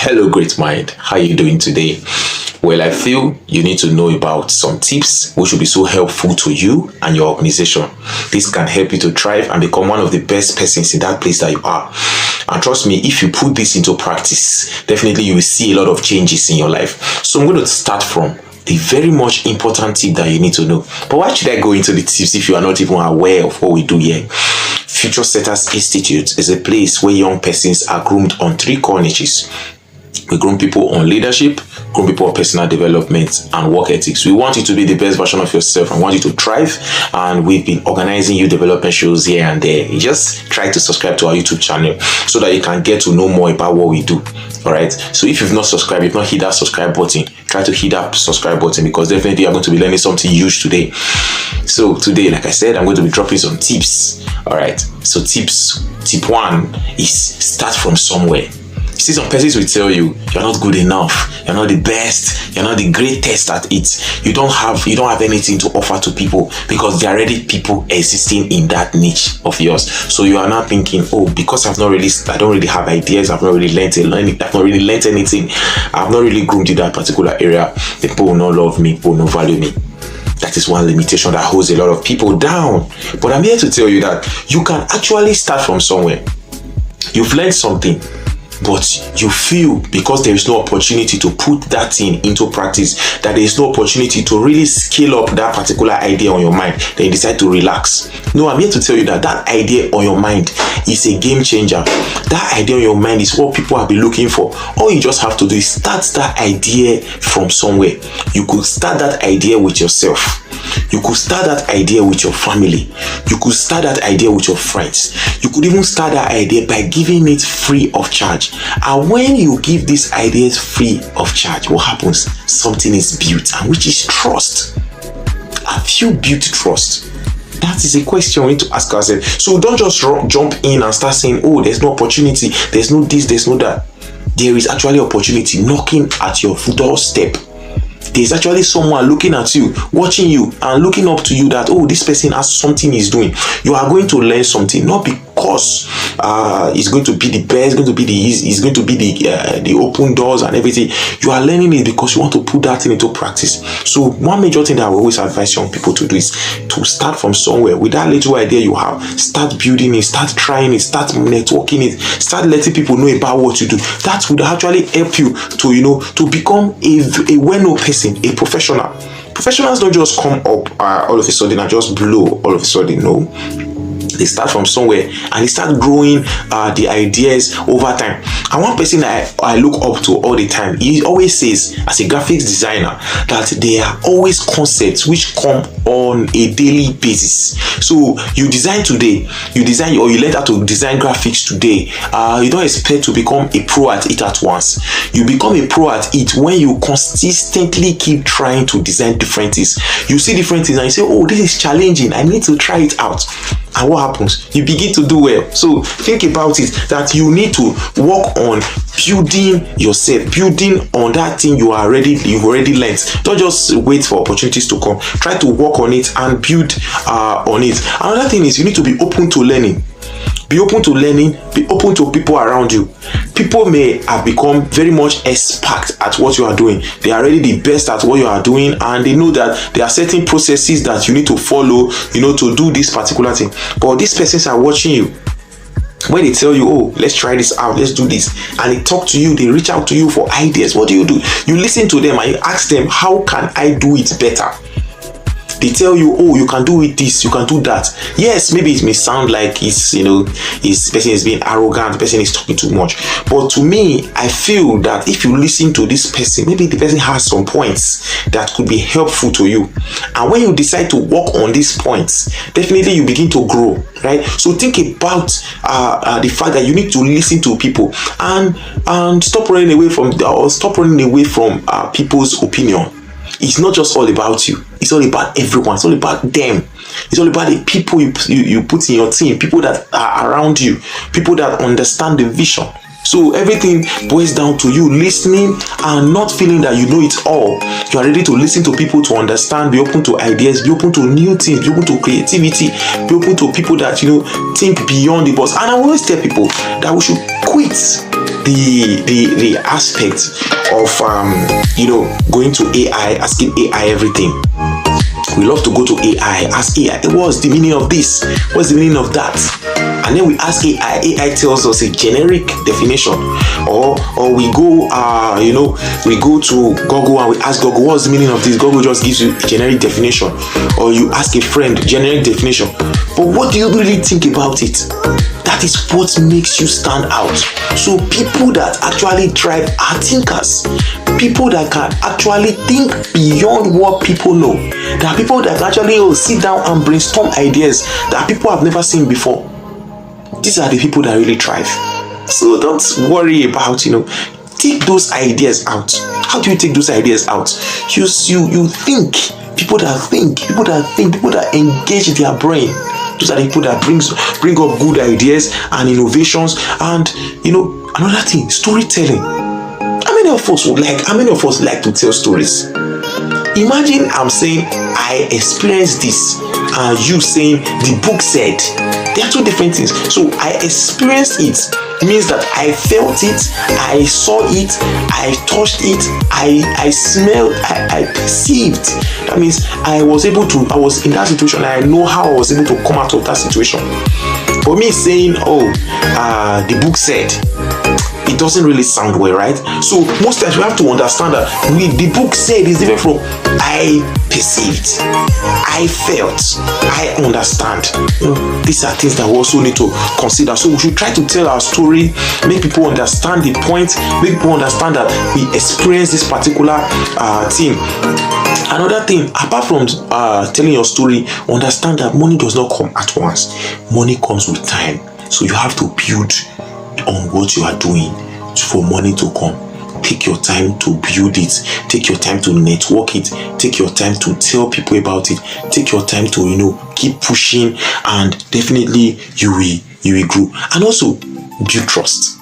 Hello, great mind. How are you doing today? Well, I feel you need to know about some tips which will be so helpful to you and your organization. This can help you to thrive and become one of the best persons in that place that you are. And trust me, if you put this into practice, definitely you will see a lot of changes in your life. So I'm going to start from the very much important tip that you need to know. But why should I go into the tips if you are not even aware of what we do here? Future Setters Institute is a place where young persons are groomed on 3 core niches. We groom people on leadership, groom people on personal development, and work ethics. We want you to be the best version of yourself and want you to thrive. And we've been organizing youth development shows here and there. You just try to subscribe to our YouTube channel so that you can get to know more about what we do. All right. So if you've not subscribed, you've not hit that subscribe button, try to hit that subscribe button because definitely you're going to be learning something huge today. So today, like I said, I'm going to be dropping some tips. All right. So tip 1 is start from somewhere. See, some persons will tell you you're not good enough, you're not the best, you're not the greatest at it. You don't have anything to offer to people because there are already people existing in that niche of yours. So you are now thinking, oh, because I don't really have ideas, I've not really learned anything, I've not really groomed in that particular area, the people will not love me, people will not value me. That is one limitation that holds a lot of people down. But I'm here to tell you that you can actually start from somewhere. You've learned something, but you feel because there is no opportunity to put that thing into practice, that there is no opportunity to really scale up that particular idea on your mind, then you decide to relax. No, I'm here to tell you that that idea on your mind is a game changer. That idea on your mind is what people have been looking for. All you just have to do is start that idea from somewhere. You could start that idea with yourself. You could start that idea with your family. You could start that idea with your friends. You could even start that idea by giving it free of charge. And when you give these ideas free of charge, what happens? Something is built, and which is trust. Have you built trust? That is a question we need to ask ourselves. So don't just jump in and start saying, oh, there's no opportunity, there's no this, there's no that. There is actually opportunity knocking at your doorstep. There's actually someone looking at you, watching you, and looking up to you that, oh, this person has something he's doing. You are going to learn something, not because it's going to be the best, it's going to be the open doors and everything. You are learning it because you want to put that thing into practice. So one major thing that I always advise young people to do is to start from somewhere. With that little idea you have, start building it, start trying it, start networking it, start letting people know about what you do. That would actually help you to become a well-known person, a professional. Professionals don't just come up all of a sudden and just blow all of a sudden. No. They start from somewhere and they start growing the ideas over time. And one person I look up to all the time, he always says, as a graphics designer, that there are always concepts which come on a daily basis. So you design today, you learn how to design graphics today. You don't expect to become a pro at it at once. You become a pro at it when you consistently keep trying to design different things. You see different things and you say, oh, this is challenging, I need to try it out. And what happens? You begin to do well. So think about it, that you need to work on building yourself, building on that thing you've already learned. Don't just wait for opportunities to come. Try to work on it and build on it. Another thing is you need to be open to learning. Be open to learning, be open to people around you. People may have become very much expert at what you are doing. They are already the best at what you are doing, and they know that there are certain processes that you need to follow, to do this particular thing. But these persons are watching you. When they tell you, oh, let's try this out, let's do this, and they talk to you, they reach out to you for ideas, what do? You listen to them and you ask them, how can I do it better? They tell you, oh, you can do it this, you can do that. Yes, maybe it may sound like this person is being arrogant, the person is talking too much. But to me, I feel that if you listen to this person, maybe the person has some points that could be helpful to you. And when you decide to work on these points, definitely you begin to grow, right? So think about the fact that you need to listen to people and stop running away from people's opinion. It's not just all about you. It's all about everyone. It's all about them. It's all about the people you put in your team, people that are around you, people that understand the vision. So everything boils down to you listening and not feeling that you know it all. You are ready to listen to people, to understand, be open to ideas, be open to new things, be open to creativity, be open to people that think beyond the box. And I always tell people that we should quit the aspect of going to AI, asking AI everything. We love to go to AI, ask AI, what's the meaning of this? What's the meaning of that? And then we ask AI. AI tells us a generic definition, or we go we go to Google and we ask Google, what's the meaning of this? Google just gives you a generic definition, or you ask a friend, generic definition. But what do you really think about it? That is what makes you stand out. So people that actually thrive are thinkers. People that can actually think beyond what people know. There are people that actually sit down and brainstorm ideas that people have never seen before. These are the people that really thrive. So don't worry about, take those ideas out. How do you take those ideas out? You think. People that engage their brain. Those are the people that bring up good ideas and innovations. And another thing, storytelling. How many of us like to tell stories? Imagine I'm saying I experienced this, and you saying the book said. They are two different things. So I experienced it means that I felt it, I saw it, I touched it, I smelled, I perceived. That means I was in that situation, and I know how I was able to come out of that situation. For me saying, the book said, it doesn't really sound well, right? So most times we have to understand that the book said is different from I perceived, I felt, I understand. These are things that we also need to consider. So we should try to tell our story, make people understand the point, make people understand that we experience this particular thing. Another thing, apart from telling your story, understand that money does not come at once. Money comes with time. So you have to build on what you are doing for money to come. Take your time to build it. Take your time to network it. Take your time to tell people about it. Take your time to keep pushing, and definitely you will grow. And also build trust.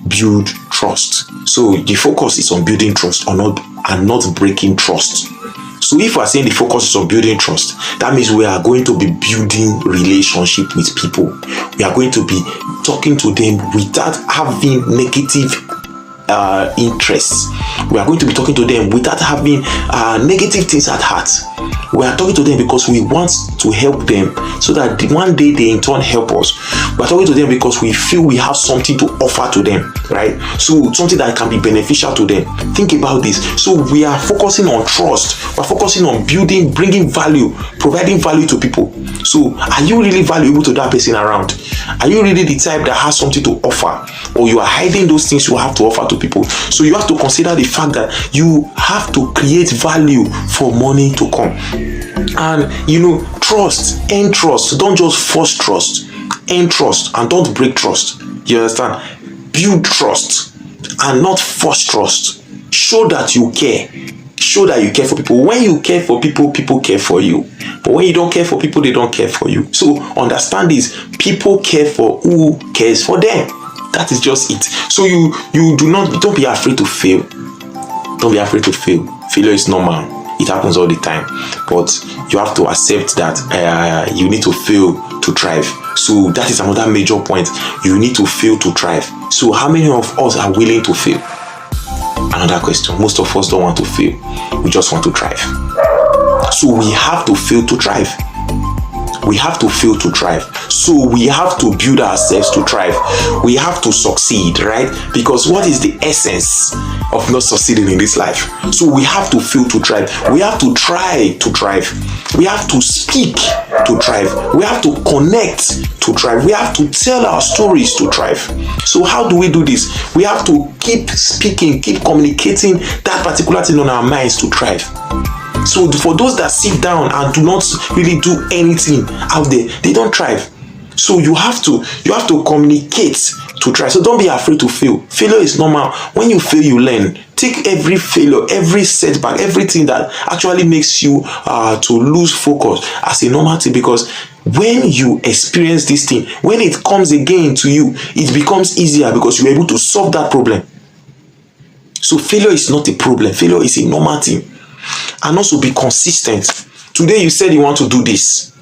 Build trust. So the focus is on building trust and not breaking trust. So if we are saying the focus is on building trust, that means we are going to be building relationship with people. We are going to be talking to them without having negative interests. We are going to be talking to them without having negative things at heart. We are talking to them because we want to help them, so that one day they in turn help us. We are talking to them because we feel we have something to offer to them, right? So something that can be beneficial to them. Think about this. So we are focusing on trust. We are focusing on building, bringing value, providing value to people. So are you really valuable to that person around? Are you really the type that has something to offer, or you are hiding those things you have to offer to people? So you have to consider the fact that you have to create value for money to come. And trust, earn trust. So don't just force trust, earn trust, and don't break trust. You understand? Build trust and not force trust. Show that you care. Show that you care for people. When you care for people, people care for you. But when you don't care for people, they don't care for you. So understand this. People care for who cares for them. That is just it. So don't be afraid to fail. Don't be afraid to fail. Failure is normal. It happens all the time. But you have to accept that you need to fail to thrive. So that is another major point. You need to fail to thrive. So how many of us are willing to fail? Another question. Most of us don't want to fail. We just want to thrive. So we have to fail to thrive. We have to fail to thrive. So we have to build ourselves to thrive. We have to succeed, right? Because what is the essence of not succeeding in this life? So we have to fail to thrive. We have to try to thrive. We have to speak to thrive. We have to connect to thrive. We have to tell our stories to thrive. So how do we do this? We have to keep speaking, keep communicating that particular thing on our minds to thrive. So for those that sit down and do not really do anything out there, they don't thrive. So you have to communicate to thrive. So don't be afraid to fail. Failure is normal. When you fail, you learn. Take every failure, every setback, everything that actually makes you to lose focus as a normal thing, because when you experience this thing, when it comes again to you, it becomes easier because you're able to solve that problem. So failure is not a problem. Failure is a normal thing. And also be consistent. Today you said you want to do this.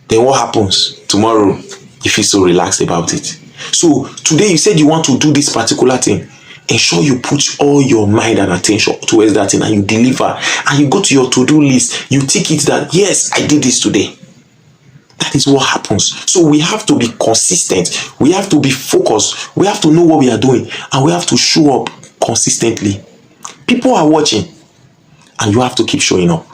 Then what happens? Tomorrow you feel so relaxed about it. So today you said you want to do this particular thing. Ensure you put all your mind and attention towards that thing and you deliver. And you go to your to-do list. You tick it that, yes, I did this today. That is what happens. So we have to be consistent. We have to be focused. We have to know what we are doing. And we have to show up consistently. People are watching. And you have to keep showing up.